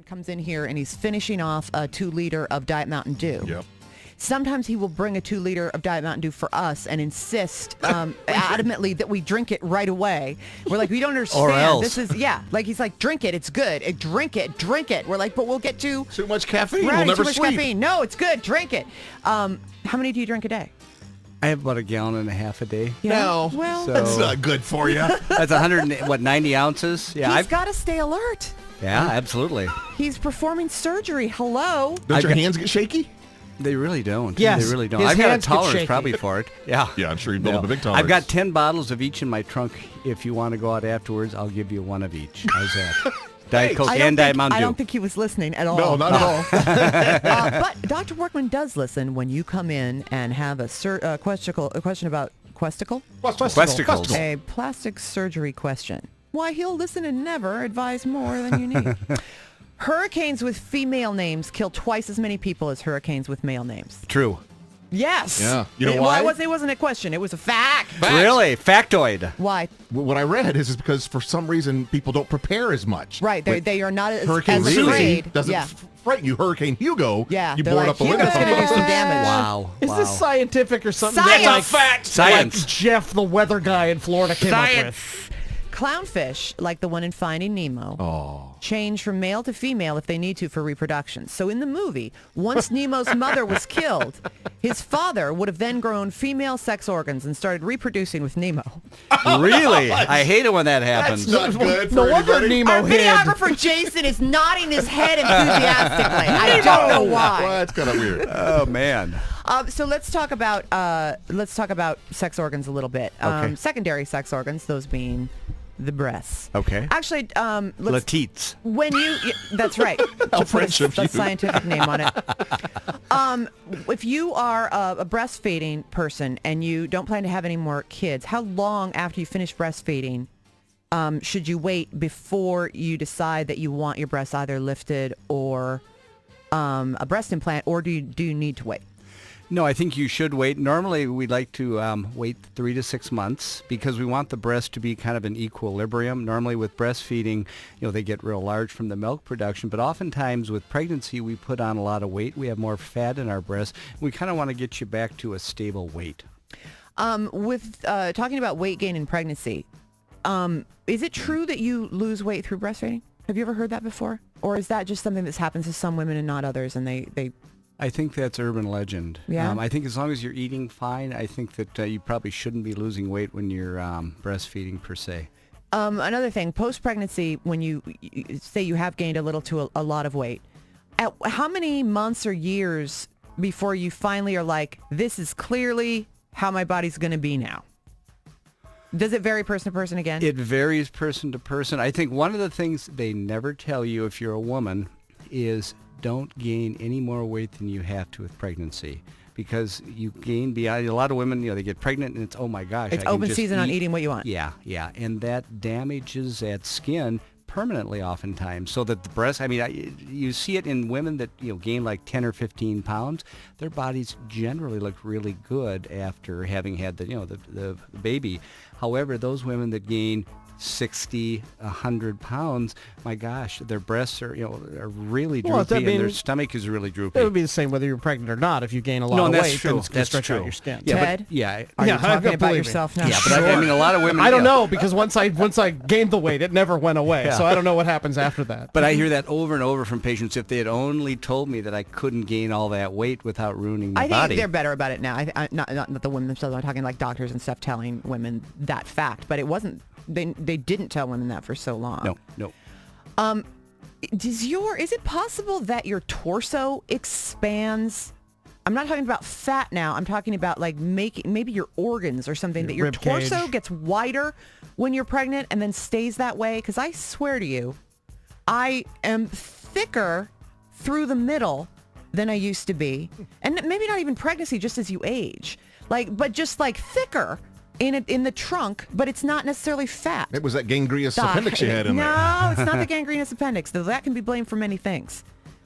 Comes in here and he's finishing off a 2-liter of Diet Mountain Dew. Yep. Sometimes he will bring a 2-liter of Diet Mountain Dew for us and insist adamantly that we drink it right away. We're like, we don't understand. Or else. This is, like he's like, drink it, it's good. Drink it. We're like, but we'll get too much caffeine. rowdy, We'll never too much sleep. caffeine. No, it's good. Drink it. How many do you drink a day? I have about 1.5 gallons a day. Yeah. No, Well, that's not good for you. That's 90 ounces? Yeah, he's got to stay alert. Yeah, absolutely. He's performing surgery. Hello. Don't your hands get shaky? They really don't. Yes, They really don't. his I've got a hands get tolerance shaky. probably for it. Yeah. Yeah, I'm sure you build up a big tolerance. I've got 10 bottles of each in my trunk. If you want to go out afterwards, I'll give you one of each. How's that? Diet Coke and Diet Mountain Dew. I don't think he was listening at all. No, not at all. But Dr. Workman does listen when you come in and have a question about questicles? A plastic surgery question. Why, he'll listen and never advise more than you need. Hurricanes with female names kill twice as many people as hurricanes with male names. True. Yes. Yeah. You know why? why? It wasn't a question. It was a fact. Really? Factoid. Why? What I read is because for some reason people don't prepare as much. Right. They are not as Hurricane afraid. Susie doesn't frighten you. Hurricane Hugo, Yeah, you they're board like, up the window. Hugo's gonna do some damage. Wow. Is this scientific or something? Science! Like, Fact! Science. Like Jeff, the weather guy in Florida, came up with. Clownfish, like the one in Finding Nemo, change from male to female if they need to for reproduction. So in the movie, once Nemo's mother was killed, his father would have then grown female sex organs and started reproducing with Nemo. Really? I hate it when that happens. That's not good No for wonder anybody. Nemo Our hid. videographer Jason is nodding his head enthusiastically. I don't know why. Well, that's kind of weird. Oh, man. So let's talk about sex organs a little bit. Okay. Secondary sex organs, those being the breasts. Okay. Actually, let's Latites. when you that's right. To French put of a you. scientific name on it. If you are a breastfeeding person and you don't plan to have any more kids, how long after you finish breastfeeding should you wait before you decide that you want your breasts either lifted or a breast implant, or do you need to wait? No, I think you should wait. Normally, we'd like to wait 3 to 6 months because we want the breast to be kind of in equilibrium. Normally, with breastfeeding, they get real large from the milk production, but oftentimes with pregnancy, we put on a lot of weight. We have more fat in our breasts. We kind of want to get you back to a stable weight. With talking about weight gain in pregnancy, is it true that you lose weight through breastfeeding? Have you ever heard that before? Or is that just something that happens to some women and not others, and they I think that's urban legend. Yeah. I think as long as you're eating fine, I think that you probably shouldn't be losing weight when you're breastfeeding per se. Another thing, post-pregnancy, when you say you have gained a little to a lot of weight, how many months or years before you finally are like, this is clearly how my body's going to be now? Does it vary person to person again? It varies person to person. I think one of the things they never tell you if you're a woman is don't gain any more weight than you have to with pregnancy, because you gain beyond. A lot of women, they get pregnant and it's, oh my gosh, it's I can open just season on eat. eating what you want. Yeah, and that damages that skin permanently oftentimes, so that the breast, you see it in women that gain like 10 or 15 pounds. Their bodies generally look really good after having had the baby. However, those women that gain 60, 100 pounds, my gosh, their breasts are really droopy, and their stomach is really droopy. It would be the same whether you're pregnant or not. If you gain a lot of that's weight, true. then it's going to That's stretch true. out your skin. Yeah, Ted? but, yeah. Are you Yeah, talking about believe me. yourself now? Yeah, but a lot of women. I don't know, because once I gained the weight, it never went away. Yeah. So I don't know what happens after that. But I hear that over and over from patients. If they had only told me that I couldn't gain all that weight without ruining my I body. think they're better about it now. Not the women themselves. I'm talking like doctors and stuff telling women that fact, but it wasn't. They didn't tell women that for so long. No. Is it possible that your torso expands? I'm not talking about fat now. I'm talking about like maybe your organs or something, that your rib torso cage. gets wider when you're pregnant and then stays that way. Because I swear to you, I am thicker through the middle than I used to be. And maybe not even pregnancy, just as you age. But just like thicker in the trunk, but it's not necessarily fat. It was that gangrenous appendix you had in there. No, it's not the gangrenous appendix, though that can be blamed for many things.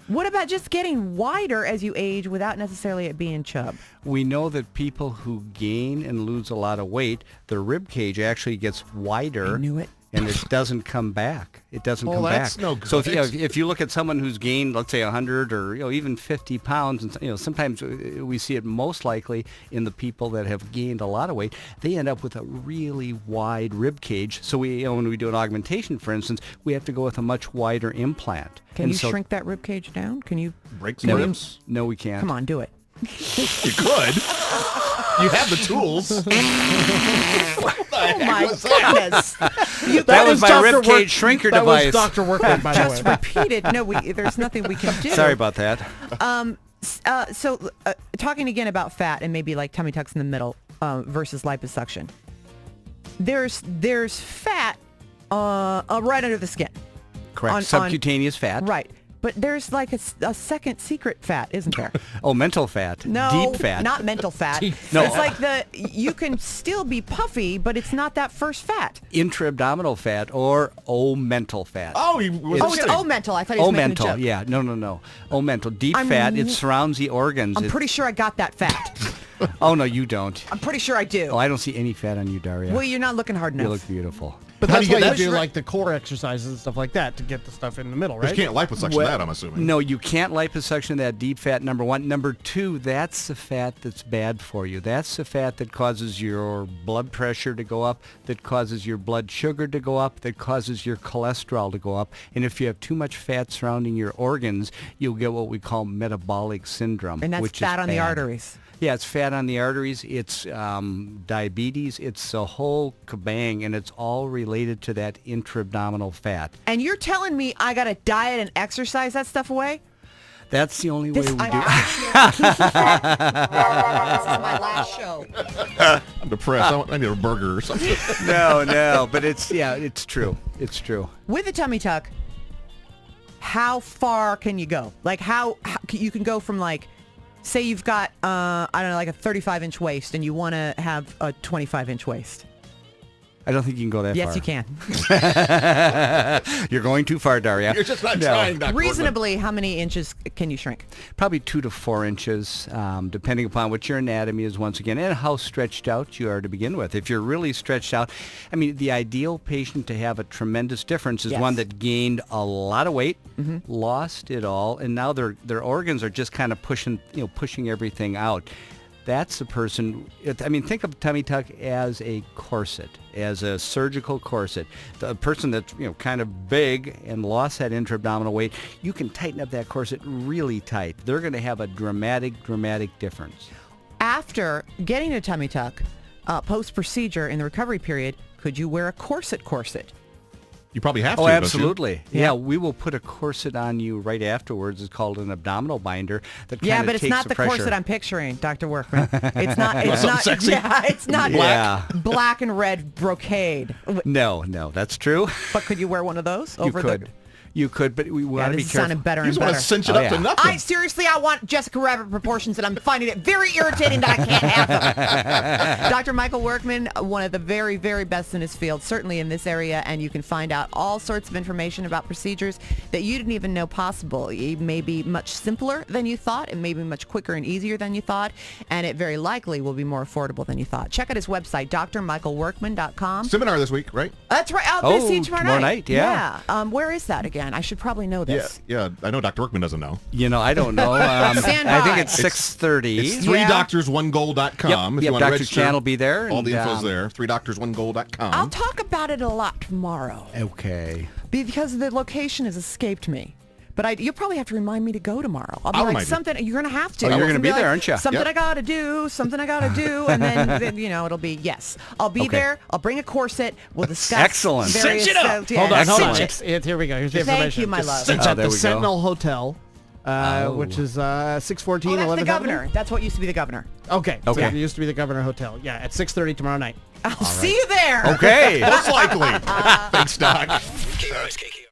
What about just getting wider as you age without necessarily it being chub? We know that people who gain and lose a lot of weight, their rib cage actually gets wider. I knew it. and it doesn't come back. It doesn't Well, come that's back. no good. So if you look at someone who's gained, let's say 100 or even 50 pounds, and sometimes we see it most likely in the people that have gained a lot of weight. They end up with a really wide rib cage. So when we do an augmentation, for instance, we have to go with a much wider implant. Can you shrink that rib cage down? Can you? Break some ribs? No, we can't. Come on, do it. You could. You have the tools. Oh my goodness! That was my Dr. rib cage shrinker that device. was Dr. Workman, by the way. Just repeated. No, there's nothing we can do. Sorry about that. So talking again about fat and maybe like tummy tucks in the middle versus liposuction. There's fat right under the skin. Correct. Subcutaneous fat. Right. But there's like a second secret fat, isn't there? Oh, mental fat. No, Deep fat. not mental fat. No. It's like you can still be puffy, but it's not that first fat. Intra-abdominal fat or mental fat. Oh, he was Oh, it's kidding. mental. I thought he was making a Mental. joke. Yeah. No. Mental. Deep fat. It surrounds the organs. I'm pretty sure I got that fat. Oh, no, you don't. I'm pretty sure I do. Oh, I don't see any fat on you, Daria. Well, you're not looking hard enough. You look beautiful. But How that's do you why get you that do straight? like the core exercises and stuff like that to get the stuff in the middle, But right? you can't liposuction that, I'm assuming. No, you can't liposuction that deep fat, number one. Number two, that's the fat that's bad for you. That's the fat that causes your blood pressure to go up, that causes your blood sugar to go up, that causes your cholesterol to go up. And if you have too much fat surrounding your organs, you'll get what we call metabolic syndrome. And that's which fat is on the bad. arteries. Yeah, it's fat on the arteries. It's diabetes. It's a whole kabang, and it's all related to that intra-abdominal fat. And you're telling me I got to diet and exercise that stuff away? That's the only way we do it. This is my last show. I'm depressed. I need a burger or something. No, but it's true. It's true. With a tummy tuck, how far can you go? Like how you can go from like, say you've got, I don't know, like a 35-inch waist and you want to have a 25-inch waist. I don't think you can go that far. Yes, you can. You're going too far, Daria. You're just not trying, Dr. Reasonably, how many inches can you shrink? Probably 2 to 4 inches, depending upon what your anatomy is, once again, and how stretched out you are to begin with. If you're really stretched out, I mean, the ideal patient to have a tremendous difference is Yes. one that gained a lot of weight, lost it all, and now their organs are just kind of pushing everything out. That's the person, think of tummy tuck as a corset, as a surgical corset. The person that's, kind of big and lost that intra-abdominal weight, you can tighten up that corset really tight. They're going to have a dramatic difference. After getting a tummy tuck, post-procedure in the recovery period, could you wear a corset? You probably have to, Oh, don't you? absolutely. Yeah. Yeah, we will put a corset on you right afterwards. It's called an abdominal binder that kind Yeah, of but it's takes not the pressure. corset I'm picturing, Dr. Workman. It's not. It's Something not. sexy? Yeah, it's not Yeah. black and red brocade. No, that's true. But could you wear one of those? You could. You could, but we Yeah, want to be this is careful. sounding better You and just want better. to cinch it Oh, up to yeah. nothing. I want Jessica Rabbit proportions, and I'm finding it very irritating that I can't have them. Dr. Michael Workman, one of the very, very best in his field, certainly in this area, and you can find out all sorts of information about procedures that you didn't even know possible. It may be much simpler than you thought. It may be much quicker and easier than you thought, and it very likely will be more affordable than you thought. Check out his website, drmichaelworkman.com. Seminar this week, right? That's right. I'll see you tomorrow tomorrow night. night, yeah. Where is that again? I should probably know this. Yeah. I know Dr. Workman doesn't know. I don't know. Stand I think by. it's 6:30. It's Yeah. 3doctors1goal.com. If Yep, you want to Dr. register. Chan will be there. All the and, info's there. 3doctors1goal.com. I'll talk about it a lot tomorrow Okay. because the location has escaped me. But you'll probably have to remind me to go tomorrow. I'll be I'll like, remind you. something, you're going to have to. Oh, you're It's gonna be like, there, aren't you? Something Yep. I got to do, and then it'll be, yes. I'll be Okay. there. I'll bring a corset. We'll discuss. Excellent. various- Cinch it up. yeah, Hold on. Excellent. Here we go. Here's the Thank information. you, my love. It's Oh, at there the we go. Sentinel Hotel, which is 614 Oh, that's 11th the governor. Avenue. That's what used to be the governor. Okay. Okay. So it used to be the Governor Hotel. Yeah, at 6:30 tomorrow night. I'll see you there. Okay. Most likely. Thanks, Doc. KRSKK.